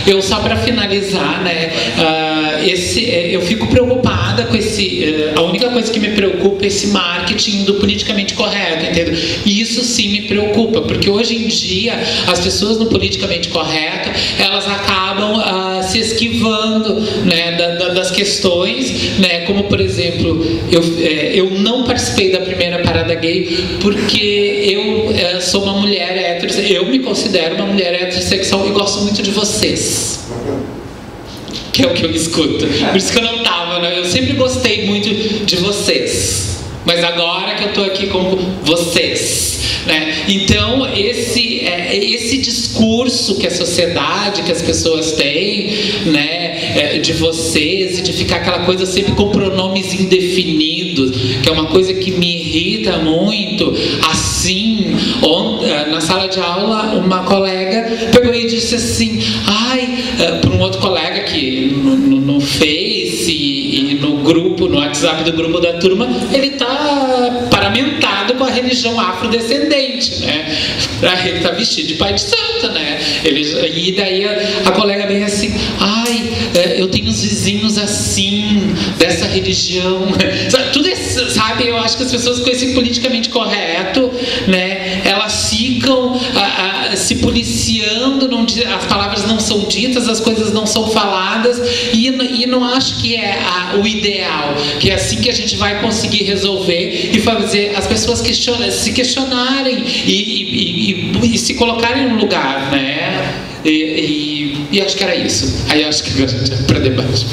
Eu só para finalizar, né, eu fico preocupada com a única coisa que me preocupa é esse marketing do politicamente correto, entendeu? E isso sim me preocupa, porque hoje em dia as pessoas no politicamente correto, elas acabam se esquivando, né, das questões, né, como por exemplo, eu não participei da primeira parada gay porque eu sou uma mulher heterossexual, eu me considero uma mulher heterossexual e gosto muito de vocês, que é o que eu escuto. Por isso que eu não tava, né? Eu sempre gostei muito de vocês, mas agora que eu tô aqui com vocês, né? Então esse discurso que a sociedade, que as pessoas têm, né, de vocês, e de ficar aquela coisa sempre com pronomes indefinidos, que é uma coisa que me irrita muito. Assim, na sala de aula, uma colega pegou e disse assim, para um outro colega que no Face e no grupo, no WhatsApp do grupo da turma, ele tá paramentado com a religião afrodescendente, né? Ele tá vestido de pai de santo, né? E daí a colega bem assim, eu tenho uns vizinhos assim, dessa religião. Tudo isso, sabe? Eu acho que as pessoas com esse politicamente correto, né, elas ficam se policiando, as palavras não são ditas, as coisas não são faladas, e não acho que é o ideal, que é assim que a gente vai conseguir resolver e fazer as pessoas se questionarem e se colocarem no lugar, né? E acho que era isso. Aí acho que agora para debate.